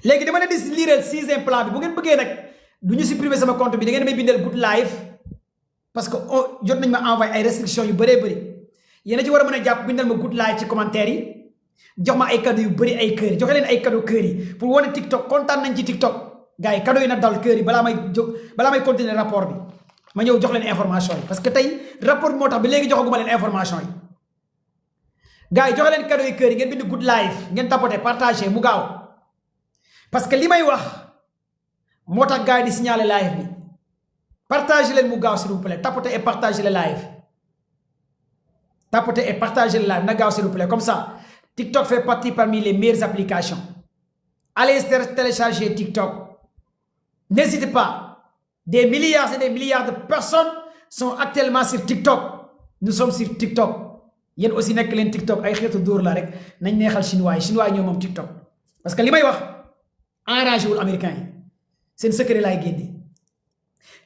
léegi dama leen di liiral sixième plan bi bu ngeen bëggee nag du ñu supprimer sama compte bi da ngeen may bindal good life parce que jot nañ ma envoyé ay restrictions yu bëree bëri yéen a ci war a mën a jàpp bindal ma good life ci commentaire yi jox ma ay cadeau yu bëri ay kër joxe leen ay cadeau kër yi pour wane TikTok kontaan nañ ci TikTok gars yi cadeau yi na dal kër yi balaa may continuer rapport bi ma ñëw jox leen information yi parce que tey rapport bi moo tax ba léegi joxaguma leen information yi gars yi joxe leen cadeau yi kër yi ngeen bind good life ngeen tapoter partager mu gaaw parce que li may wax moo tax gars yi di signaler live bi partagez leen mu gaaw s'il vous plaît tapoter et partagez le live tapoter et partagez le live na gaaw s'il vous plaît comme ça TikTok fait partie parmi les meilleures applications. Allez télécharger TikTok. N'hésitez pas. Des milliards et des milliards de personnes sont actuellement sur TikTok. Nous sommes sur TikTok. Yen aussi nek len TikTok ay xétu door la rek nañ neexal chinois ñoo mom TikTok. Parce que limay wax enragé wul américain yi. Sen secret lay génné.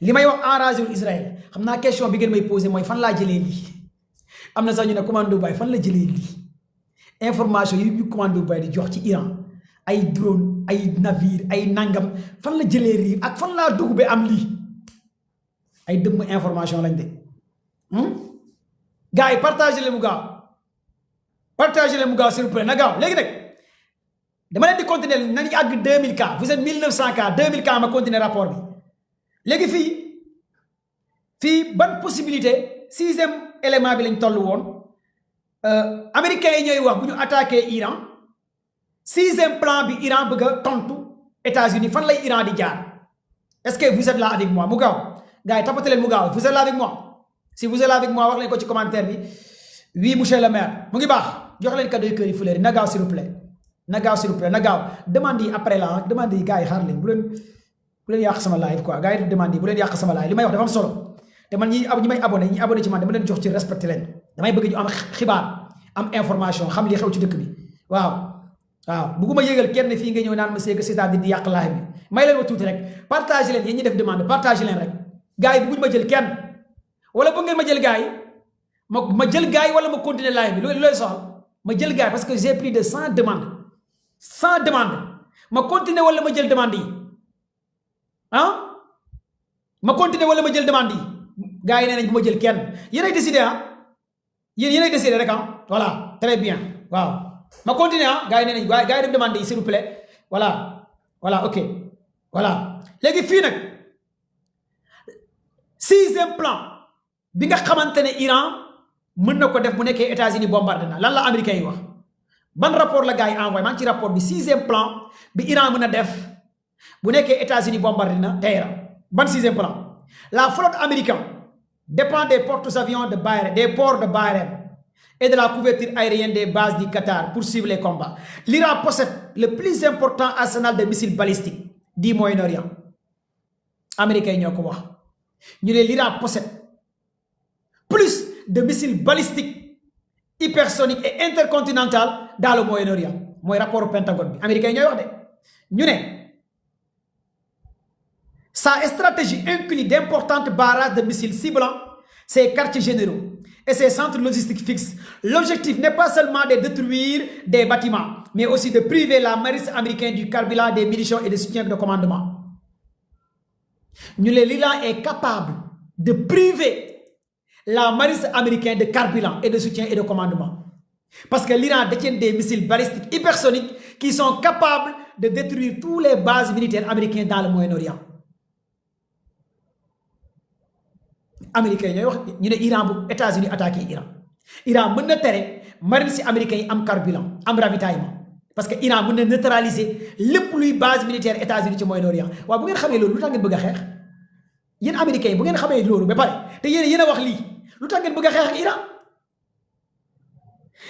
Limay wax enragé wul Israël. Xamna question bi ngeen may poser moy fan la jëlé li. Amna sax ñu ne commando bay fan la jëlé li. Information yi ñu commando bay di jox ci Iran ay drone ay navire ay nangam fan la jëlee riir ak fan laa dugg ba am lii ay dëmm information lañ de gars yi partagé leen mu gaaw s'il vous plaît na gaaw léegi nag dama leen di continuer nañu àgg 2000K vous êtes 1900K 2000K ma continuer rapport bi léegi fii ban possibilité sixième élément bi lañ toll woon américains yi ñooy wax bu ñu attaqué Iran sixième plan bi Iran bëgg a tontu États-Unis fan lay Iran di jaar est-ce que vous êtes là avec moi mu gaaw gars yi tapate leen mu gaaw vous êtes là avec moi si vous êtes là avec moi wax leen ko ci commentaire bi oui monsieur le maire mu ngi baax jox leen cadeau kër yi fleur yi na gaaw s'il vous plaît na gaaw demande yi après la demande yi gars yi xaar leen bu leen yàq sama live quoi gars yi demande yi bu leen yàq sama live li may wax dafa am solo te man ñi may abonné ci man dama leen jox ci respecté leen damay bëgg ñu am xibaar am information xam li xew ci dëkk bi waaw bugguma yëgal kenn fii nga ñëw naan ma seega c'est-à-dire di yàq live bi may leen ma tuuti rek partagé leen yéen ñi def demande partagé leen rek gars yi bëgguñu ma jël kenn wala bëgg ngeen ma jël gars yi ma jël gars yi wala ma continuer live bi looy soxla ma jël gars yi parce que j'ai plus de 100 demandes ma continuer wala ma jël demande yi ma continuer wala ma jël demande yi gars yi nee nañ bu ma jël kenn yéenay décider yéenay décider rek voilà très bien waaw ma continuer gars yi nee nañ gars yi def demande yi s'il vous plaît voilà ok voilà léegi fii nag sixième plan bi nga xamante ne Iran mën na ko def bu nekkee États-Unis bombardé na lan la américains yi wax ban rapport la gars yi envoyé maa ngi ci rapport bi sixième plan bi Iran mën a def bu nekkee États-Unis bombardé na Téhéran ban sixième plan la flotte américaine dépend des porte-avions de Bahreïn des ports de Bahreïn et de la couverture aérienne des bases du Qatar pour suivre les combats. L'Iran possède le plus important arsenal de missiles balistiques du Moyen-Orient. Américains ñoo ko wax ñu ne l'Iran possède plus de missiles balistiques hypersoniques et intercontinentaux dans le Moyen-Orient mooy rapport Pentagone bi américains ñooy wax de ñu ne sa stratégie inclut d'importantes barrages de missiles ciblant ses quartiers généraux et ses centres logistiques fixes. L'objectif n'est pas seulement de détruire des bâtiments, mais aussi de priver la marine américaine du carburant, des munitions et des soutiens de commandement. L'Iran est capable de priver la marine américaine de carburant et de soutien et de commandement. Parce que l'Iran détient des missiles balistiques hypersoniques qui sont capables de détruire toutes les bases militaires américaines dans le Moyen-Orient. Américains ñooy wax ñu ne Iran bu États-Unis attaqué Iran mën na tere marine si américains yi am carburant am ravitaillement parce que Iran mën na neutraliser lépp luy base militaire États-Unis ci Moyen-Orient waaw bu ngeen xamee loolu lu tax ngeen bëgg a xeex yéen américains yi bu ngeen xamee loolu ba pare te yéen a wax lii lu tax ngeen bëgg a xeex ak Iran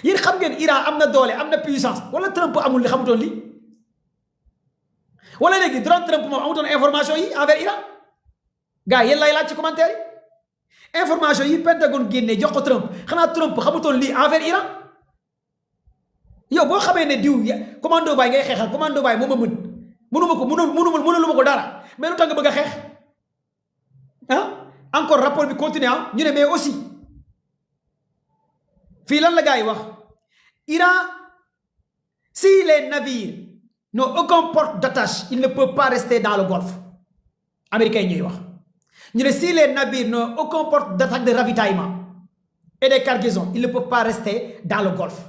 yéen xam ngeen Iran am na doole am na puissance wala Trump amul li xamutoon lii wala léegi Donald Trump moom amutoon information yi envers Iran gars yéen lay laaj ci commentaire yi information yi Pentagone génne jox ko Trump xanaa Trump xamutoon lii envers Iran yow boo xamee ne diw commando baay ngay xeexal commando baay moo ma mënuluma ko dara mais lu tax nga bëgg a xeex encore rapport bi continue ñu ne mais aussi fii lan la gars yi wax Iran si les navires n'ont aucun port d'attache, ils ne peuvent pas rester dans le Golfe. Américains ñuy wax. Ñu ne si les navires n'ont aucun port d'attaque de ravitaillement et des cargaisons, ils ne peuvent pas rester dans le Golfe.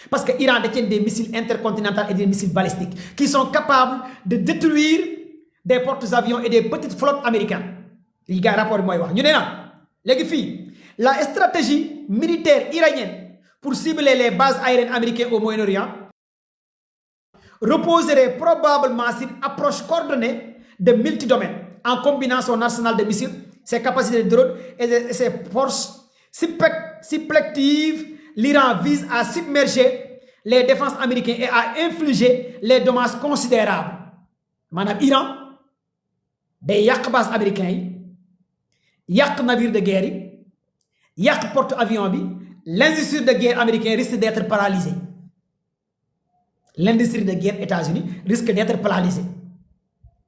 Parce que l'Iran détient des missiles intercontinentaux et des missiles balistiques qui sont capables de détruire des porte-avions et des petites flottes américaines. Les gars, rapport moi wax. Ñu ne na légui fi la stratégie militaire iranienne pour cibler les bases aériennes américaines au Moyen-Orient reposerait probablement sur une approche coordonnée de multidomaines en combinant son arsenal de missiles, ses capacités de drone et ses forces supplétives. L'Iran vise à submerger les défenses américaines et à infliger les dommages considérables. Madame Iran, des yak base américains, yak navire de guerre, yak porte-avions, l'industrie de guerre américaine risque d'être paralysée. L'industrie de guerre États-Unis risque d'être paralysée.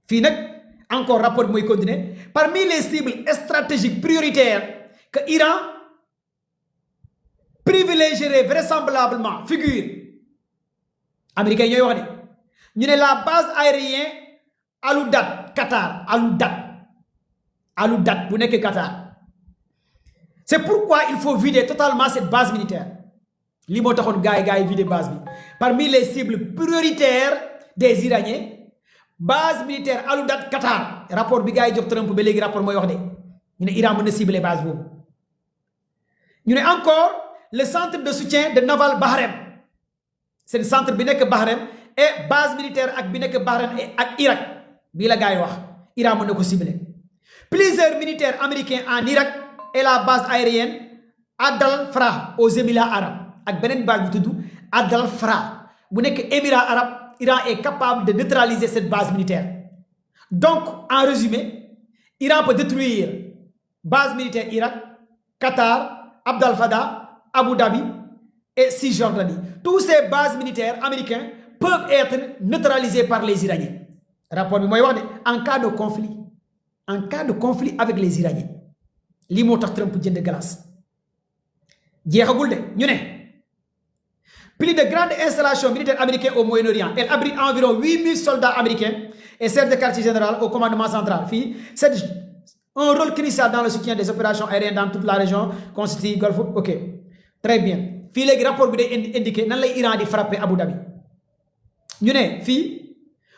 Finalement, encore rapport moi continuer. Parmi les cibles stratégiques prioritaires que l'Iran privilégierait vraisemblablement, figure, américain ñoy wax de ñu ne la base aérienne Aloudat Qatar, Aloudat bu nekk Qatar. C'est pourquoi il faut vider totalement cette base militaire. Li mo taxone gaay vider base bi. Parmi les cibles prioritaires des Iraniens, base militaire Aloudat Qatar. Rapport bi gaay jox Trump ba légui rapport moy wax de ñu ne Iran mëna cibler base bobu. Ñu ne encore le centre de soutien de Naval Bahreïn. C'est le centre bi nek Bahreïn et base militaire ak bi nek Bahreïn et ak Irak. Bi la gaay wax Iran mëna ko cibler. Plusieurs militaires américains en Irak et la base aérienne Ad-Al-Fra aux Émirats arabes. Ak benen base bu tuddu Ad-Al-Fra bu nek Émirats arabes, Iran est capable de neutraliser cette base militaire. Donc en résumé, Iran peut détruire base militaire Irak, Qatar, Abd al-Fattah, Abu Dhabi et Cisjordanie. Tous ces bases militaires américaines peuvent être neutralisées par les Iraniens. Rapport bi moy wax de en cas de conflit avec les Iraniens. Li mo tax Trump jënd glace. Jeexagul de ñu ne plus de grandes installations militaires américaines au Moyen-Orient. Elles abritent environ 8000 soldats américains et servent de quartier général au commandement central. C'est un rôle crucial dans le soutien des opérations aériennes dans toute la région constituée Golfe. Ok, très bien. Fi légui rapport bi day indiqué nan lay Iran di frapper Abu Dhabi. Ñu né fi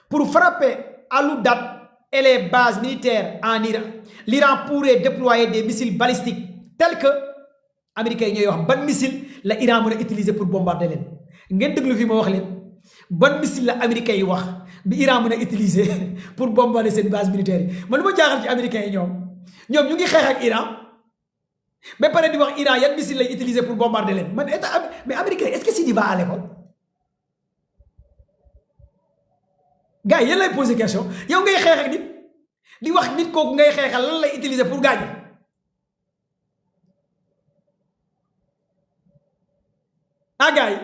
pour frapper Aloudat et les bases militaires en Iran, l'Iran pourrait déployer des missiles balistiques tels que américains ñoy wax ban missile la Iran mëna utiliser pour bombarder len. Ngeen déglu fi ma wax len ban missile la américains yi wax bi Iran mëna utiliser pour bombarder cette base militaire. Man luma jaaxal ci américains yi ñom ñu ngi xex ak Iran mais paré di wax Iran yan missile lay utiliser pour bombarder len. Man état mais américain est-ce que Sidi va à l'école? Gars yeen lay poser question. Yow ngay xex ak nit di wax nit koku ngay xexal lan lay utiliser pour gagner. Ah gars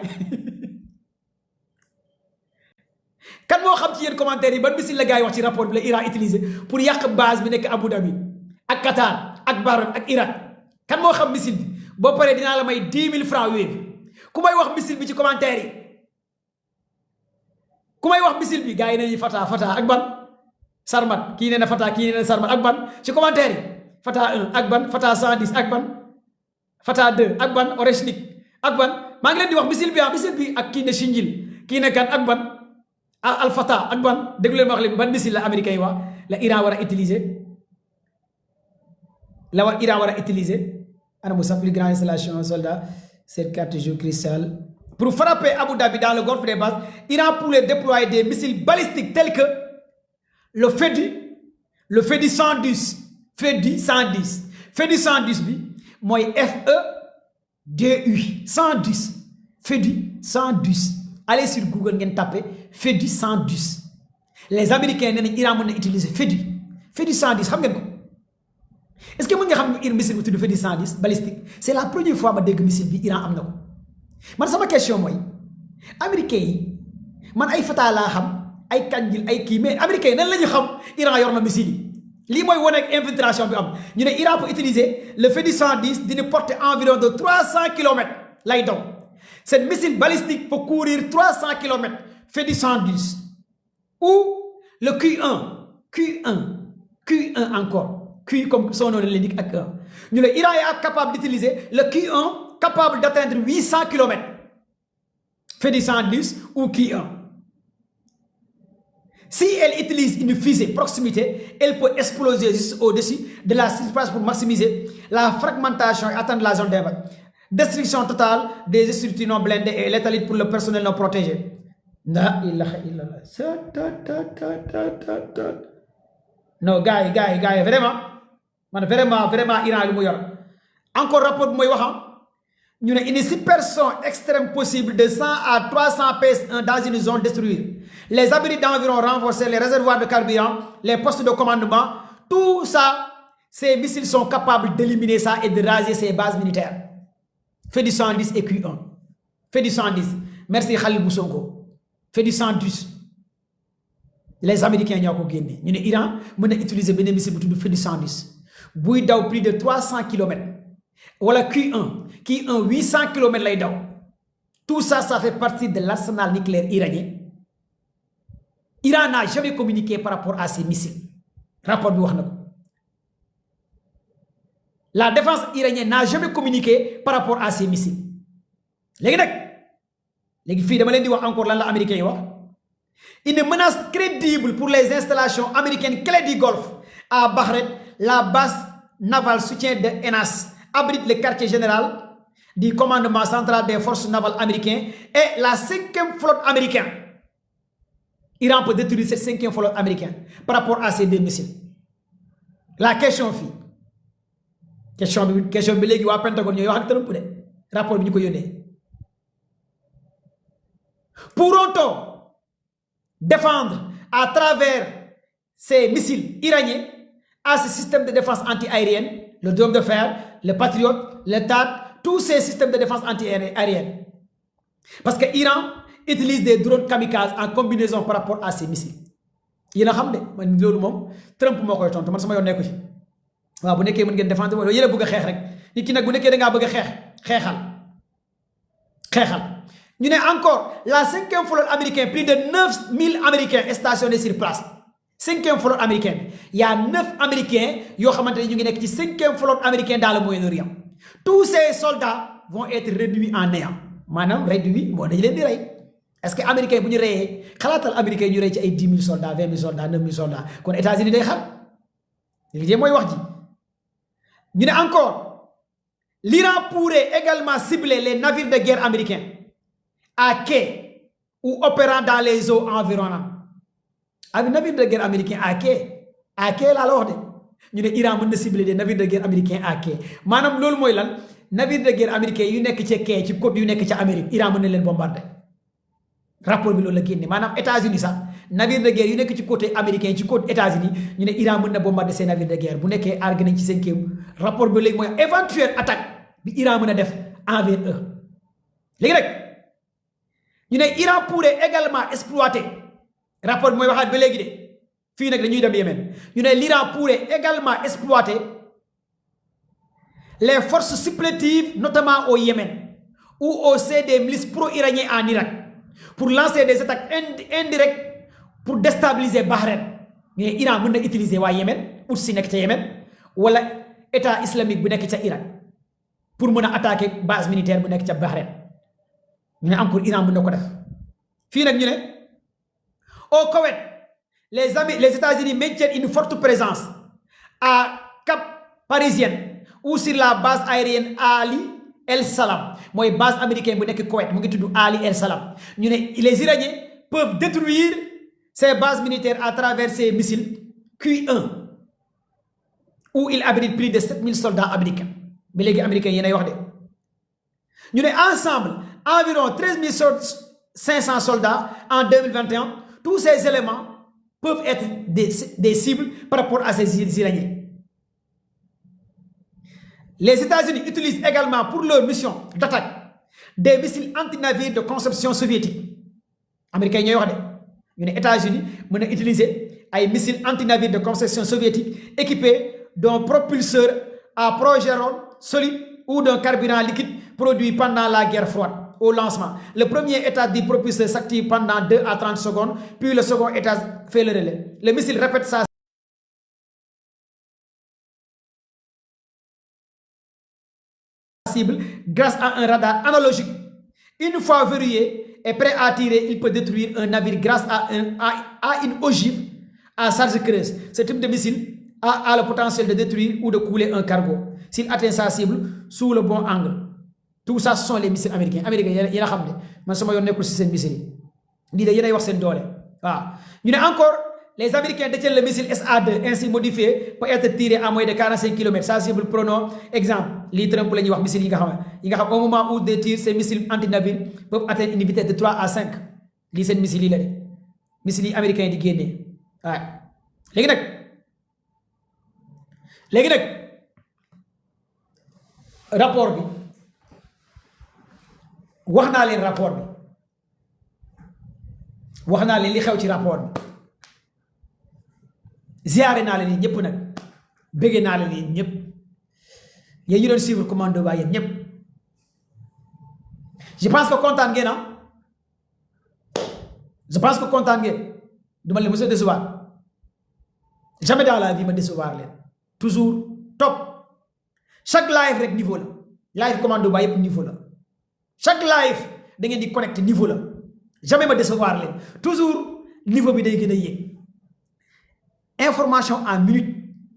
kan mo xam ci yeen commentaire yi ban missile la gars yi wax ci rapport bi la Iran utiliser pour yak base bi nek Abu Dhabi ak Qatar ak Bahreïn ak Irak. Kan mo xam missile bi bo paré dina la may 10 000 francs wéef ku may wax missile bi ci commentaire yi ku may wax missile bi gars yi nañu Fata ak ban Sarmat ki neena Fata ki neena Sarmat ak ban ci commentaire yi Fata 1 ak ban Fata 110 ak ban Fata 2 ak ban Oreshnik ak ban ma ngi len di wax missile bi ak ki ne Shinjil ki ne kan ak ban Al Fatah ak ban deglu len wax len ban missile la américain yi wax la Iran wara utiliser Iran wara utiliser ana Moussa plus grande installation soldats cette carte joue cristal pour frapper Abu Dhabi dans le golfe des bases. Iran pourrait déployer des missiles balistiques tels que le Fedi 110 bi moy FEDU 110 Fedi 110. Allez sur Google ngeen taper Fedi 110. Les Américains né Iran mën na utiliser Fedi 110 xam ngeen ko. Est-ce que mën nga xam missile bu tuddu Fedi 110 balistique? C'est la première fois ma dégg missile bi Iran am na ko. Man sama question moy américain yi man ay Fata la xam ay kanjil ay ki mais américain nan lañu xam Iran yor na missile li moy woné ak infiltration bi am ñu né Iran peut utiliser le Fedi 110 d'une portée environ de 300 km lay daw. Cette missile balistique peut courir 300 km Fedi 110 ou le Q1 encore, Q comme son nom l'indique ak 1. L'Iran est capable d'utiliser le Q1 capable d'atteindre 800 km. Fait du 110 ou Q1. Si elle utilise une fusée proximité, elle peut exploser juste au-dessus de la surface pour maximiser la fragmentation et atteindre la zone d'impact. Destruction totale des structures non blindées et létalité pour le personnel non protégé. La ilaha illallah. Non, gars, vraiment, Iran lu mu yor. Encore rapport bu mooy waxam ñu ne une dispersion extrême possible de 100 à 300 PS1 dans une zone détruite. Les abris d'environ renforcés, les réservoirs de carburant, les postes de commandement, tout ça, ces missiles sont capables d'éliminer ça et de raser ces bases militaires. Fait du 110 et Q1. Fait du 110. Merci Khalil Boussonko. Fait du 110. Les Américains ñoo ko génne ñu ne Iran mën na utiliser benn missile bu tudd fait du 110 buy daw plus de 300 km wala Q1 800 km lay daw. Tout ça, ça fait partie de l'arsenal nucléaire iranien. Iran n'a jamais communiqué par rapport à ces missiles. Rapport bi wax na ko. La défense iranienne n'a jamais communiqué par rapport à ces missiles. Léegi fii dama leen di wax encore lan la américain yi wax. Une menace crédible pour les installations américaines clés du Golfe. À Bahreïn, la base navale soutien de Enas abrite le quartier général du commandement central des forces navales américaines et la 5e flotte américaine. Iran peut détruire cette 5e flotte américaine par rapport à ces deux missiles. La question fii question bi léegi waa Pentagone ñooy wax ak Trump de rapport bi ñu ko yónnee. Pourront-on défendre à travers ces missiles iraniens à ce système de défense anti-aérienne, le dôme de fer, le Patriot, le THAAD, tous ces systèmes de défense anti-aérienne? Parce que l'Iran utilise des drones kamikazes en combinaison par rapport à ces missiles. Yéen a xam de man loolu moom Trump moo koy tontu man sama yoon nekku ci. Waaw bu nekkee mën ngeen défendre wala yéen a bëgg a xeex rek nit ki nag bu nekkee da ngaa bëgg a xeexal. Ñu ne encore la 5e flotte américaine, plus de 9000 Américains stationnés sur place. 5e flotte américaine. Il y a 9 Américains yoo xamante ne ñu ngi nekk ci 5e flotte américaine dans le Moyen-Orient. Tous ces soldats vont être réduits en néant. Maanaam réduits moo dañu leen di rey. Est-ce que Américains bu ñu reyee xalaatal Américains ñu rey ci ay 10 000 soldats 20 000 soldats 9 000 soldats kon États-Unis day xar li mooy wax ji. ñu ne encore l'Iran pourrait également cibler les navires de guerre américains à quai ou opérant dans les eaux environnantes. Avec navires de guerre américains à quai laa la wax de ñu ne Iran mën na cibler des navires de guerre américains à quai maanaam loolu mooy lan navire de guerre américains yu nekk ci quai ci côte yu nekk ci Amérique Iran mën na leen bombarder. Rapport bi loolu la génne maanaam États-Unis sax navire de guerre yu nekk ci côté américain ci côté États-Unis ñu ne Iran mën na bombarder ces navires de guerre bu nekkee arg nañ ci 5e rapport bi léegi mooy éventuelle attaque bi Iran mën a def envers eux. Léegi nag ñu ne Iran pourrait également exploiter rapport bi mooy waxaat ba léegi de fii nag dañuy dem Yémen ñu ne l'Iran pourrait également exploiter les forces supplétives notamment au Yémen ou au sein des milices pro-iraniennes en Irak pour lancer des attaques indirectes pour déstabiliser Bahreïn. ñu ne Iran mën na utiliser waa Yémen ut si nekk ca Yémen wala état islamique bu nekk ca Irak pour mën a attaquer base militaire bu nekk ca Bahreïn. ñu ne encore Iran mën na ko def fii nag ñu ne au Koweït les États-Unis maintiennent une forte présence à Cap Parisien ou sur la base aérienne Ali El Salam mooy base américaine bu nekk Koweït mu ngi tudd Ali El Salam. ñu ne les Iraniens peuvent détruire ces bases militaires à travers ces missiles Q1 où ils abritent plus de 7000 soldats américains ba léegi américains yéenay wax de ñu ne ensemble environ 13500 soldats en 2021. Tous ces éléments peuvent être des cibles par rapport à ces Iraniens. Les États-Unis utilisent également pour leur mission d'attaque des missiles anti-navires de conception soviétique. Américains ñooy wax de ñu ne États-Unis mën a utiliser ay missiles anti-navires de conception soviétique équipés d'un propulseur à progérone solide ou d'un carburant liquide produit pendant la guerre froide. au lancement. Le premier étage du propulseur s'active pendant 2 à 30 secondes, puis le second étage fait le relais. Le missile répète sa cible grâce à un radar analogique. Une fois verrouillé et prêt à tirer, il peut détruire un navire grâce à une ogive à charge creuse. Ce type de missile a le potentiel de détruire ou de couler un cargo s'il atteint sa cible sous le bon angle. Tout ça, ce sont les missiles américains. Il y a man sama yoon nekkul ci seen missile yi lii de yéenay wax seen doole waaw ñu ne encore les Américains détiennent le missile SA-2 ainsi modifié peut être tiré à moins de 45 km. Sa cible prenons exemple lii Trump la ñuy wax missile yi nga xam au moment où des tirs ces missiles anti-navires peuvent atteindre une vitesse de 3 à 5 lii seen missile yi la de missile yi américains yi di génnee waaw léegi nag rapport bi wax naa leen rapport bi wax naa leen li xew ci rapport bi ziyaare naa leen ñëpp nag bëggee naa leen ñëpp yéen ñu doon suivre commando ba yéen ñëpp je pense que kontaan ngeen duma leen mos a décevoir jamais dans la vie ma décevoir leen toujours top chaque live rek niveau la live commando ba yëpp niveau la chaque live da ngeen di connecté niveau la jamais ma décevoir leen toujours niveau bi day gën a yéeg information en minute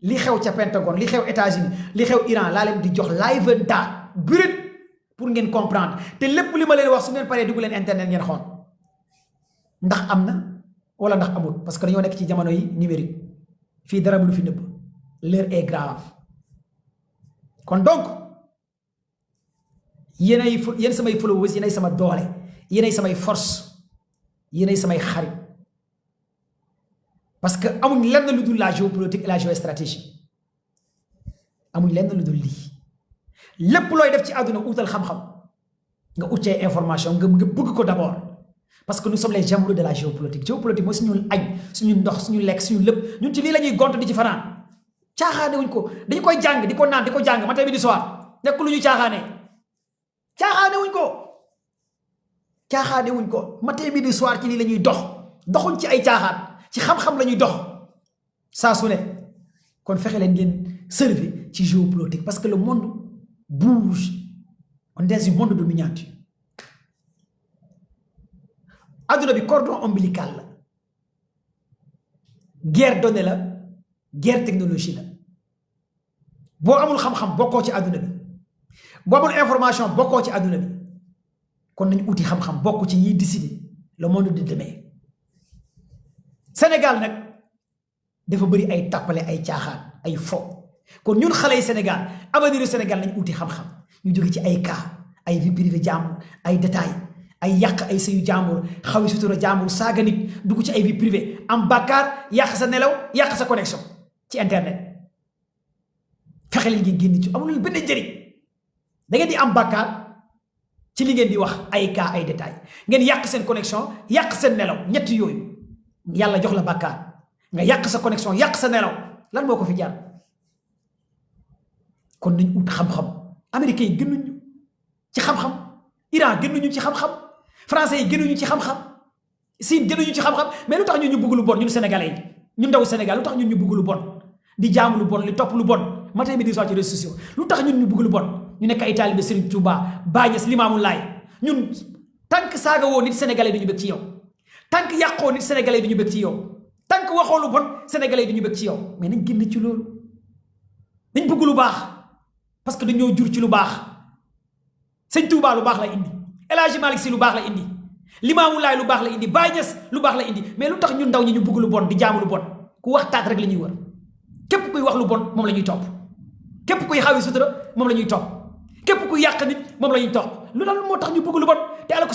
li xew ca Pentagone li xew États-Unis li xew Iran laa leen di jox live da brut pour ngeen comprendre te lépp li ma leen wax su ngeen paree dugg leen internet ngeen xool ndax am na wala ndax amul parce que dañoo nekk ci jamono yi numérique fii dara bu fi nëbb l'heure est grave kon donc yéen samay followers yéenay sama doole yéenay samay force yéenay samay xarit parce que amuñ lenn lu dul la géopolitique et la géostratégie amuñ lenn lu dul lii lépp looy def ci àdduna utal xam-xam nga utee information nga bëgg ko d'abord parce que nous sommes les amoureux de la géopolitique mooy suñu añ suñu ndox suñu lekk suñu lépp ñun ci lii la ñuy gont di ci fanaan caaxaane wuñ ko dañu koy jàng di ko naan di ko jàng matin midi soir nekk lu ñuy caaxaane wuñ ko matin midi soir ci lii la ñuy doxuñ ci ay caaxaan ci xam-xam la ñuy dox saa su ne kon fexe leen ngeen servi ci géopolitique parce que le monde bouge on est dans un monde de miniature adduna bi cordon ombilical la guerre donnée la guerre technologie la boo amul xam-xam bokkoo ci adduna bi boo amul information bokkoo ci adduna bi kon nañ uti xam-xam bokk ci ñiy décider le monde de demain Sénégal nag dafa bëri ay tàppale ay caaxaan ay fo kon ñun xale yi Sénégal avenir Sénégal nañ uti xam-xam ñu jóge ci ay cas ay vie privée jàmbur ay détails ay yàq ay sëyu jàmbur xawi sutura jàmbur saaga nit dugg ci ay vie privée am bàkkaar yàq sa nelaw yàq sa connexion ci internet fexe leen ngeen génn ci amul benn njëriñ da ngeen di am bàkkaar ci li ngeen di wax ay cas ay détails ngeen yàq seen connexion yàq seen nelaw ñett yooyu yàlla jox la bàkkaar nga yàq sa connexion yàq sa nelaw lan moo ko fi jaar kon nañ ut xam-xam américains yi gënuñu ci xam-xam Iran gënuñu ci xam-xam français yi gënuñu ci xam-xam Siin gënuñu ci xam-xam mais lu tax ñun ñu bëgg lu bon ñun sénégalais yi ñun ndaw Sénégal lu tax ñun ñu bëgg lu bon di jaamu lu bon li topp lu bon matin midi soir ci réseaux sociaux lu tax ñun ñu bëgg lu bon ñu nekk ay taalibe Serigne Touba Baye Niass Limamou Laye ñun tant que saaga woo nit sénégalais duñu bëgg ci yow tant que yàqoo nit sénégalais duñu bëgg ci yow tant que waxoo lu bon sénégalais duñu bëgg ci yow mais nañ génn ci loolu nañ bëgg lu baax parce que dañoo jur ci lu baax Sëñ Touba lu baax la indi El Hadji Malick Sy lu baax la indi Limamou Laye lu baax la indi Baye Niass lu baax la indi mais lu tax ñun ndaw ñi ñu bëgg lu bon di jaamu lu bon ku wax taat rek la ñuy wër képp kuy wax lu bon moom la ñuy topp képp kuy xawi sutura moom la ñuy topp képp kuy yàq nit moom la ñuy topp lu lan moo tax ñu bëgg lu bon te ala ko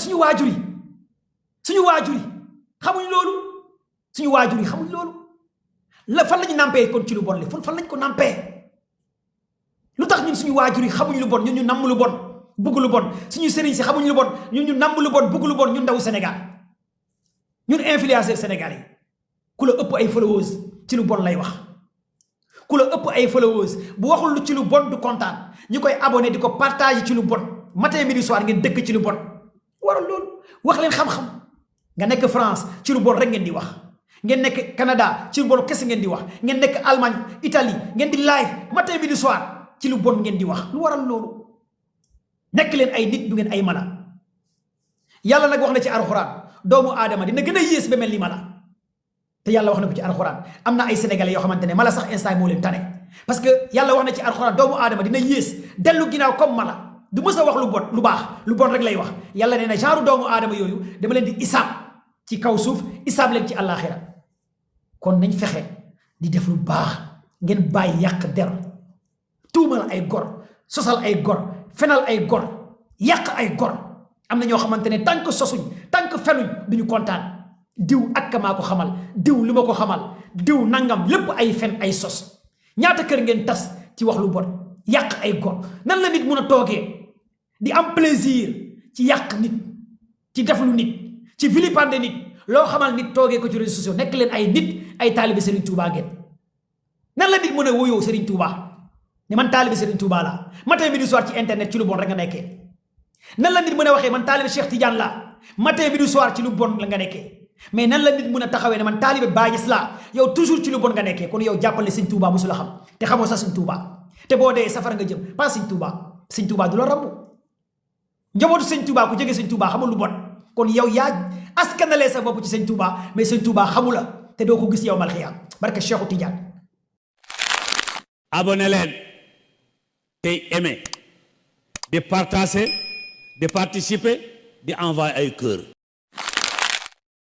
suñu waajur yi xamuñ loolu la fan la ñu nampee kon ci lu bon li fan lañ ko nampee lu tax ñun suñu waajur yi xamuñ lu bon ñun ñu namm lu bon bëgg lu bon suñu sëriñ si xamuñ lu bon ñun ñu namm lu bon bëgg lu bon ñun ndaw Sénégal ñun influenceur sénégalais yi ku la ëpp ay followers ci lu bon lay wax ku la ëpp ay followers bu waxul lu ci lu bon du kontaan ñu koy abonné di ko partager ci lu bon matin midi soir ngeen dëkk ci lu bon waral loolu wax leen xam-xam nga nekk France ci lu bon rek ngeen di wax ngeen nekk Canada ci lu bon kese ngeen di wax ngeen nekk Allemagne Italie ngeen di live matin midi soir ci lu bon ngeen di wax lu waral loolu nekk leen ay nit du ngeen ay mala yàlla nag wax na ci alxuraan doomu aadama dina gën a yées ba mel ni mala te yàlla wax na ko ci alxuraan am na ay sénégalais yoo xamante ne mala sax instant moo leen tane parce que yàlla wax na ci alxuraan doomu aadama dina yées dellu ginnaaw comme mala du mës a wax lu bon lu baax lu bon rek lay wax yàlla nee na genre doomu aadama yooyu dama leen di isaab ci kaw suuf isaab leen ci àllaaxira kon nañ fexe di def lu baax ngeen bàyyi yàq der tuumal ay gor sosal ay gor fenal ay gor yàq ay gor am na ñoo xamante ne tant que sosuñ tant que fenuñ duñu kontaan diw ak maa ko xamal diw li ma ko xamal diw nangam lépp ay fen ay sos ñaata kër ngeen tas ci wax lu bon yàq ay gor nan la nit mun a toogee di am plaisir ci yàq nit ci def lu nit ci vilipender nit loo xamal nit toogee ko ci réseaux sociaux nekk leen ay nit ay taalibe Serigne Touba ngeen nan la nit mën a wóyoo Serigne Touba ne man taalibe Serigne Touba la matin midi soir ci internet ci lu bon rek nga nekkee nan la nit mën a waxee man taalibe Cheikh Tidiane la matin midi soir ci lu bon la nga nekkee mais nan la nit mën a taxawee ne man taalibe Baye Niass la yow toujours ci lu bon nga nekkee kon yow jàppale Serigne Touba mosu la xam te xamoo sax Serigne Touba te boo dee safara nga jëm pas Serigne Touba du la rambu njabootu Serigne Touba ku jege Serigne Touba xamul lu bon kon yow yaa askanalee sa bopp ci Serigne Touba mais Serigne Touba xamu la te doo ko gis yow mal xiyaam barke Cheikhu Tidiane. abonné leen tey aimé di partager di participer di envoyer ay cœur